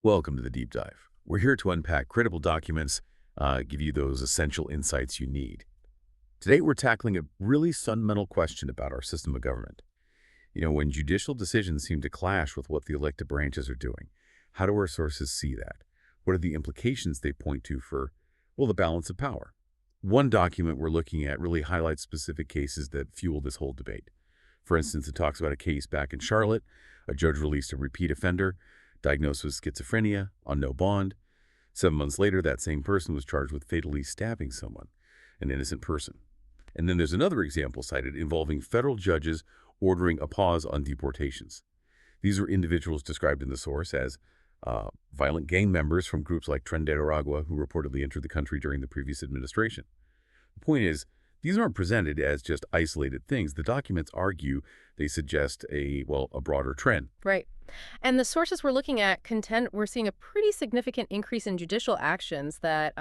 Welcome to the Deep Dive. We're here to unpack critical documents, give you those essential insights you need. Today, we're tackling a really fundamental question about our system of government. When judicial decisions seem to clash with what the elected branches are doing, how do our sources see that? What are the implications they point to for, the balance of power? One document we're looking at really highlights specific cases that fuel this whole debate. For instance, it talks about a case back in Charlotte. A judge released a repeat offender, diagnosed with schizophrenia, on no bond. 7 months later, that same person was charged with fatally stabbing someone, an innocent person. And then there's another example cited involving federal judges ordering a pause on deportations. These are individuals described in the source as violent gang members from groups like Tren de Aragua who reportedly entered the country during the previous administration. The point is, these aren't presented as just isolated things. The documents argue they suggest a broader trend. Right. And the sources we're looking at contend we're seeing a pretty significant increase in judicial actions that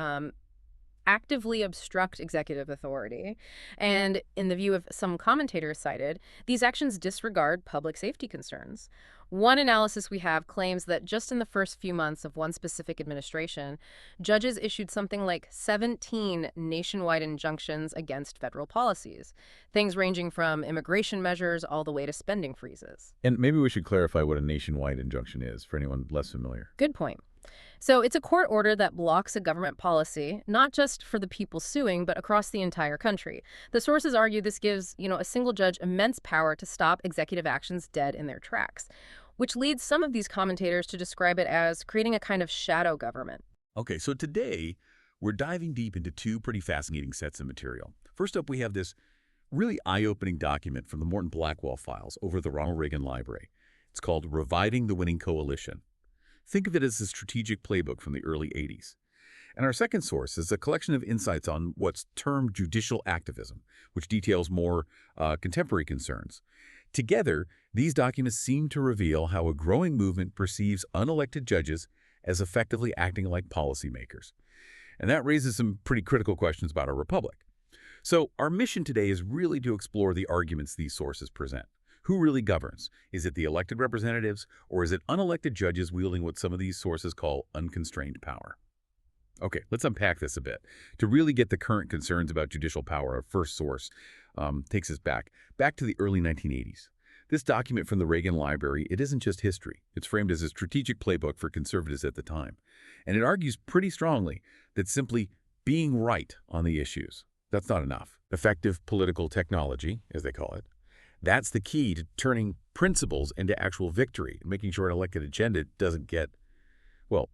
actively obstruct executive authority. And in the view of some commentators cited, these actions disregard public safety concerns. One analysis we have claims that just in the first few months of one specific administration, judges issued something like 17 nationwide injunctions against federal policies, things ranging from immigration measures all the way to spending freezes. And maybe we should clarify what a nationwide injunction is for anyone less familiar. Good point. So it's a court order that blocks a government policy, not just for the people suing, but across the entire country. The sources argue this gives, a single judge immense power to stop executive actions dead in their tracks, which leads some of these commentators to describe it as creating a kind of shadow government. Okay, so today we're diving deep into two pretty fascinating sets of material. First up, we have this really eye-opening document from the Morton Blackwell files over at the Ronald Reagan Library. It's called Reviving the Winning Coalition. Think of it as a strategic playbook from the early 80s. And our second source is a collection of insights on what's termed judicial activism, which details more contemporary concerns. Together, these documents seem to reveal how a growing movement perceives unelected judges as effectively acting like policymakers. And that raises some pretty critical questions about our republic. So our mission today is really to explore the arguments these sources present. Who really governs? Is it the elected representatives, or is it unelected judges wielding what some of these sources call unconstrained power? Okay, let's unpack this a bit. To really get the current concerns about judicial power, our first source takes us back to the early 1980s. This document from the Reagan Library, it isn't just history. It's framed as a strategic playbook for conservatives at the time. And it argues pretty strongly that simply being right on the issues, that's not enough. Effective political technology, as they call it, that's the key to turning principles into actual victory, making sure an elected agenda doesn't get,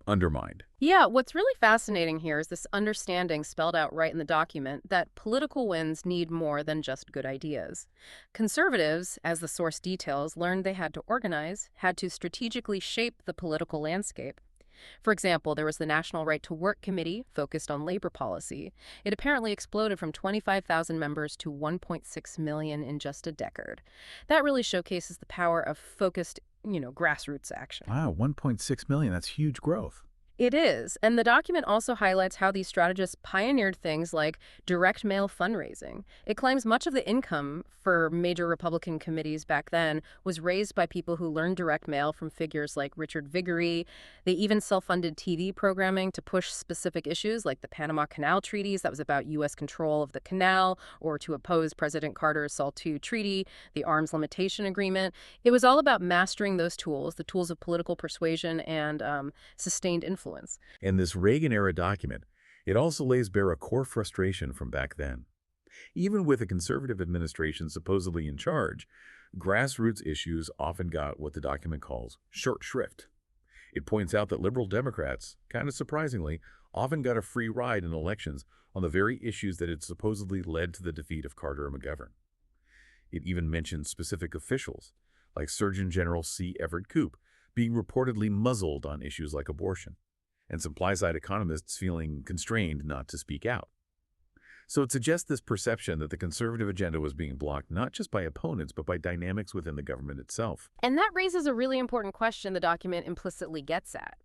undermined. Yeah, what's really fascinating here is this understanding spelled out right in the document that political wins need more than just good ideas. Conservatives, as the source details, learned they had to organize, had to strategically shape the political landscape. For example, there was the National Right to Work Committee focused on labor policy. It apparently exploded from 25,000 members to 1.6 million in just a decade. That really showcases the power of focused, grassroots action. Wow, 1.6 million, that's huge growth. It is, and the document also highlights how these strategists pioneered things like direct mail fundraising. It claims much of the income for major Republican committees back then was raised by people who learned direct mail from figures like Richard Viguerie. They even self-funded TV programming to push specific issues like the Panama Canal Treaties, that was about U.S. control of the canal, or to oppose President Carter's SALT II treaty, the Arms Limitation Agreement. It was all about mastering those tools, the tools of political persuasion and sustained influence. In this Reagan-era document, it also lays bare a core frustration from back then. Even with a conservative administration supposedly in charge, grassroots issues often got what the document calls short shrift. It points out that liberal Democrats, kind of surprisingly, often got a free ride in elections on the very issues that had supposedly led to the defeat of Carter and McGovern. It even mentions specific officials, like Surgeon General C. Everett Koop, being reportedly muzzled on issues like abortion, and supply-side economists feeling constrained not to speak out. So it suggests this perception that the conservative agenda was being blocked not just by opponents, but by dynamics within the government itself. And that raises a really important question the document implicitly gets at.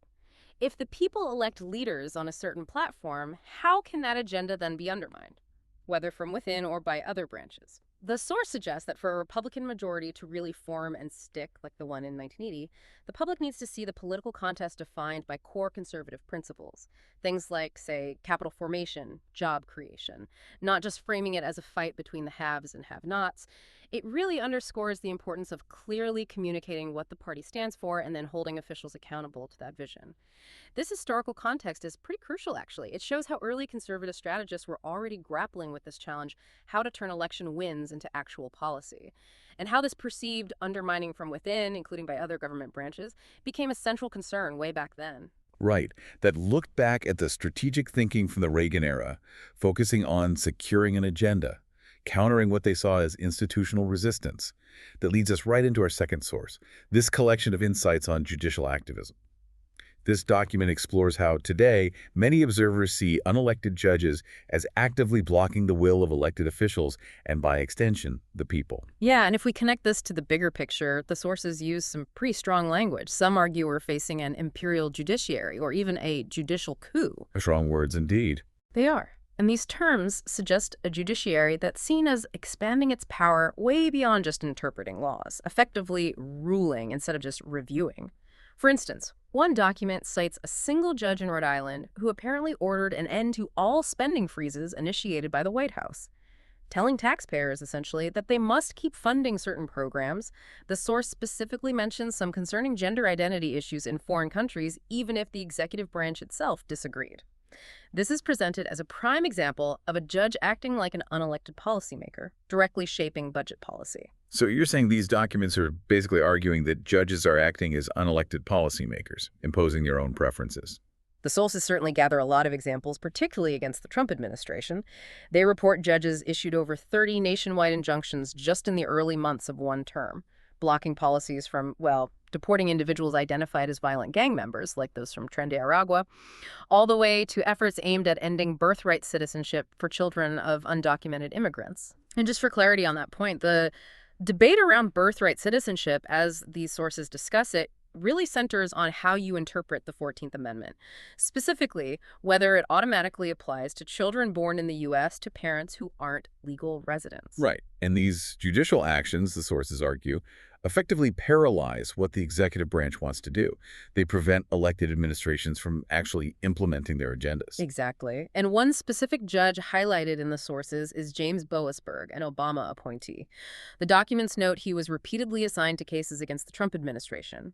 If the people elect leaders on a certain platform, how can that agenda then be undermined, whether from within or by other branches? The source suggests that for a Republican majority to really form and stick, like the one in 1980, the public needs to see the political contest defined by core conservative principles. Things like, say, capital formation, job creation, not just framing it as a fight between the haves and have-nots. It really underscores the importance of clearly communicating what the party stands for and then holding officials accountable to that vision. This historical context is pretty crucial, actually. It shows how early conservative strategists were already grappling with this challenge, how to turn election wins into actual policy, and how this perceived undermining from within, including by other government branches, became a central concern way back then. Right, that looked back at the strategic thinking from the Reagan era, focusing on securing an agenda, countering what they saw as institutional resistance. That leads us right into our second source, this collection of insights on judicial activism. This document explores how, today, many observers see unelected judges as actively blocking the will of elected officials and, by extension, the people. Yeah, and if we connect this to the bigger picture, the sources use some pretty strong language. Some argue we're facing an imperial judiciary or even a judicial coup. Strong words indeed. They are. And these terms suggest a judiciary that's seen as expanding its power way beyond just interpreting laws, effectively ruling instead of just reviewing. For instance, one document cites a single judge in Rhode Island who apparently ordered an end to all spending freezes initiated by the White House, telling taxpayers, essentially, that they must keep funding certain programs. The source specifically mentions some concerning gender identity issues in foreign countries, even if the executive branch itself disagreed. This is presented as a prime example of a judge acting like an unelected policymaker, directly shaping budget policy. So you're saying these documents are basically arguing that judges are acting as unelected policymakers, imposing their own preferences. The sources certainly gather a lot of examples, particularly against the Trump administration. They report judges issued over 30 nationwide injunctions just in the early months of one term, blocking policies from, well, deporting individuals identified as violent gang members, like those from Tren de Aragua, all the way to efforts aimed at ending birthright citizenship for children of undocumented immigrants. And just for clarity on that point, the debate around birthright citizenship, as these sources discuss it, really centers on how you interpret the 14th Amendment, specifically whether it automatically applies to children born in the U.S. to parents who aren't legal residents. Right. And these judicial actions, the sources argue, effectively paralyze what the executive branch wants to do. They prevent elected administrations from actually implementing their agendas. Exactly. And one specific judge highlighted in the sources is James Boasberg, an Obama appointee. The documents note he was repeatedly assigned to cases against the Trump administration.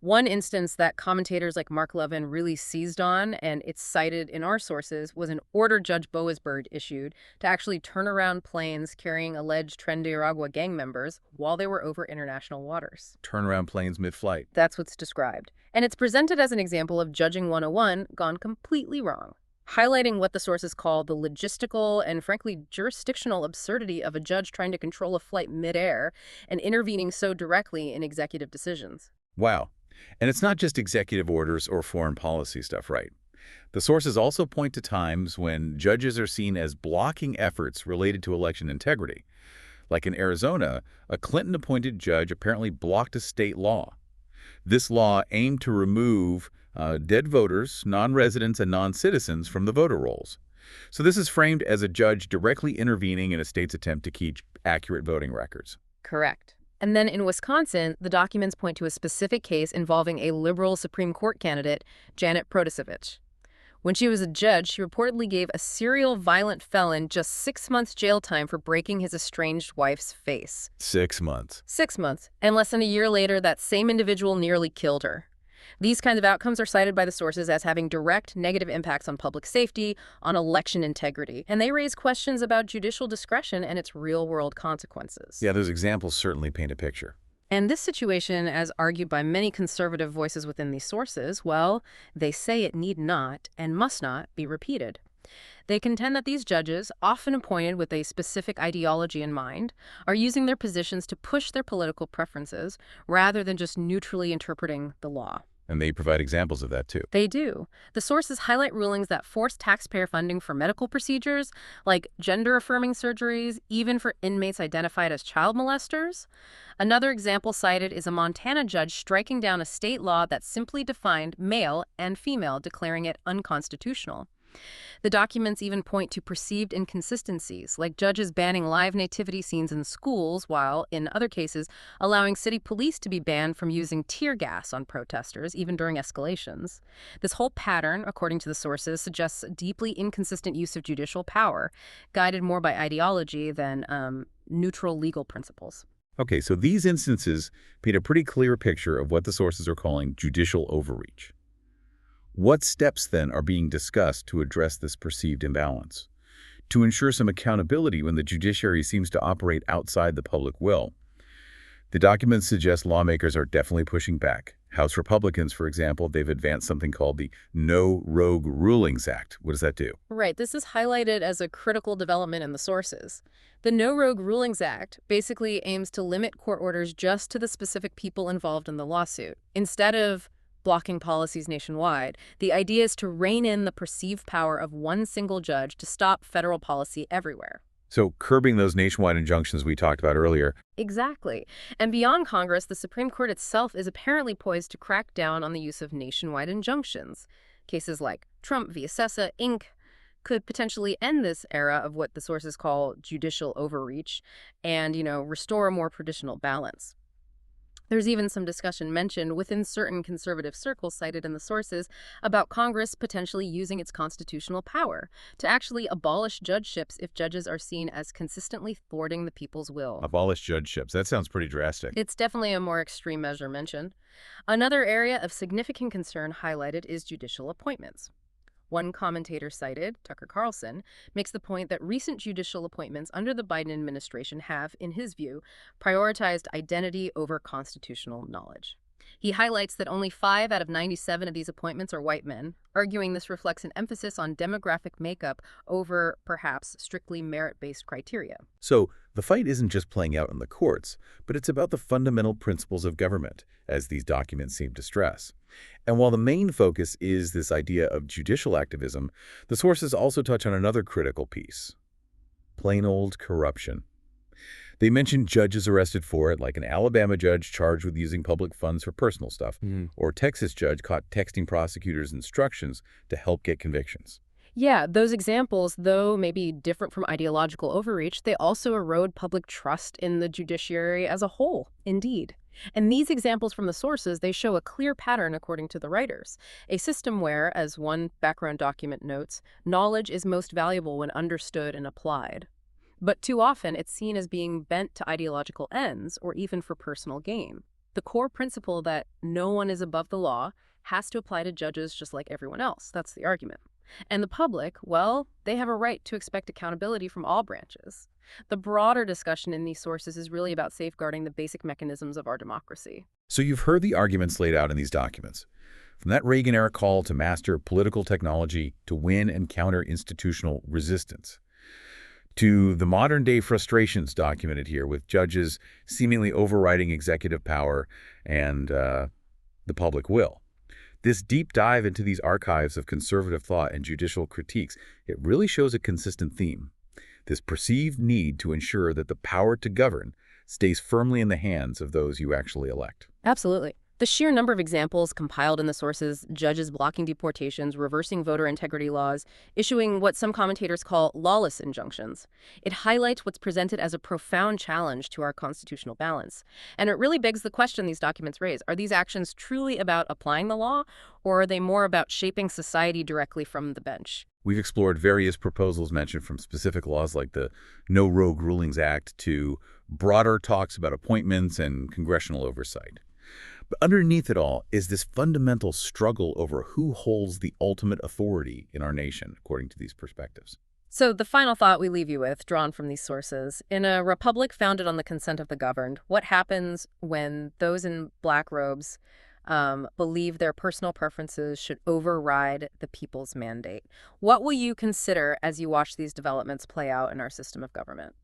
One instance that commentators like Mark Levin really seized on, and it's cited in our sources, was an order Judge Boasberg issued to actually turn around planes carrying alleged Tren de Aragua gang members while they were over international waters. Turn around planes mid-flight. That's what's described. And it's presented as an example of Judging 101 gone completely wrong, highlighting what the sources call the logistical and, frankly, jurisdictional absurdity of a judge trying to control a flight midair and intervening so directly in executive decisions. Wow. And it's not just executive orders or foreign policy stuff, right? The sources also point to times when judges are seen as blocking efforts related to election integrity. Like in Arizona, a Clinton-appointed judge apparently blocked a state law. This law aimed to remove dead voters, non-residents, and non-citizens from the voter rolls. So this is framed as a judge directly intervening in a state's attempt to keep accurate voting records. Correct. And then in Wisconsin, the documents point to a specific case involving a liberal Supreme Court candidate, Janet Protasevich. When she was a judge, she reportedly gave a serial violent felon just 6 months jail time for breaking his estranged wife's face. 6 months. 6 months. And less than a year later, that same individual nearly killed her. These kinds of outcomes are cited by the sources as having direct negative impacts on public safety, on election integrity, and they raise questions about judicial discretion and its real-world consequences. Yeah, those examples certainly paint a picture. And this situation, as argued by many conservative voices within these sources, well, they say it need not and must not be repeated. They contend that these judges, often appointed with a specific ideology in mind, are using their positions to push their political preferences rather than just neutrally interpreting the law. And they provide examples of that, too. They do. The sources highlight rulings that force taxpayer funding for medical procedures, like gender-affirming surgeries, even for inmates identified as child molesters. Another example cited is a Montana judge striking down a state law that simply defined male and female, declaring it unconstitutional. The documents even point to perceived inconsistencies, like judges banning live nativity scenes in schools while, in other cases, allowing city police to be banned from using tear gas on protesters, even during escalations. This whole pattern, according to the sources, suggests a deeply inconsistent use of judicial power, guided more by ideology than neutral legal principles. Okay, so these instances paint a pretty clear picture of what the sources are calling judicial overreach. What steps, then, are being discussed to address this perceived imbalance? To ensure some accountability when the judiciary seems to operate outside the public will? The documents suggest lawmakers are definitely pushing back. House Republicans, for example, they've advanced something called the No Rogue Rulings Act. What does that do? Right, this is highlighted as a critical development in the sources. The No Rogue Rulings Act basically aims to limit court orders just to the specific people involved in the lawsuit. Instead of blocking policies nationwide, the idea is to rein in the perceived power of one single judge to stop federal policy everywhere. So curbing those nationwide injunctions we talked about earlier. Exactly. And beyond Congress, the Supreme Court itself is apparently poised to crack down on the use of nationwide injunctions. Cases like Trump v. Sessa, Inc. could potentially end this era of what the sources call judicial overreach and, restore a more traditional balance. There's even some discussion mentioned within certain conservative circles cited in the sources about Congress potentially using its constitutional power to actually abolish judgeships if judges are seen as consistently thwarting the people's will. Abolish judgeships. That sounds pretty drastic. It's definitely a more extreme measure mentioned. Another area of significant concern highlighted is judicial appointments. One commentator cited, Tucker Carlson, makes the point that recent judicial appointments under the Biden administration have, in his view, prioritized identity over constitutional knowledge. He highlights that only 5 out of 97 of these appointments are white men, arguing this reflects an emphasis on demographic makeup over, perhaps, strictly merit-based criteria. So the fight isn't just playing out in the courts, but it's about the fundamental principles of government, as these documents seem to stress. And while the main focus is this idea of judicial activism, the sources also touch on another critical piece: plain old corruption. They mention judges arrested for it, like an Alabama judge charged with using public funds for personal stuff, or a Texas judge caught texting prosecutors instructions to help get convictions. Yeah, those examples, though maybe different from ideological overreach, they also erode public trust in the judiciary as a whole, indeed. And these examples from the sources, they show a clear pattern according to the writers. A system where, as one background document notes, knowledge is most valuable when understood and applied. But too often, it's seen as being bent to ideological ends or even for personal gain. The core principle that no one is above the law has to apply to judges just like everyone else. That's the argument. And the public, well, they have a right to expect accountability from all branches. The broader discussion in these sources is really about safeguarding the basic mechanisms of our democracy. So you've heard the arguments laid out in these documents. From that Reagan-era call to master political technology to win and counter institutional resistance, to the modern-day frustrations documented here with judges seemingly overriding executive power and the public will. This deep dive into these archives of conservative thought and judicial critiques, it really shows a consistent theme: this perceived need to ensure that the power to govern stays firmly in the hands of those you actually elect. Absolutely. The sheer number of examples compiled in the sources, judges blocking deportations, reversing voter integrity laws, issuing what some commentators call lawless injunctions. It highlights what's presented as a profound challenge to our constitutional balance. And it really begs the question these documents raise: are these actions truly about applying the law, or are they more about shaping society directly from the bench? We've explored various proposals mentioned, from specific laws like the No Rogue Rulings Act to broader talks about appointments and congressional oversight. But underneath it all is this fundamental struggle over who holds the ultimate authority in our nation, according to these perspectives. So the final thought we leave you with, drawn from these sources: in a republic founded on the consent of the governed, what happens when those in black robes believe their personal preferences should override the people's mandate? What will you consider as you watch these developments play out in our system of government?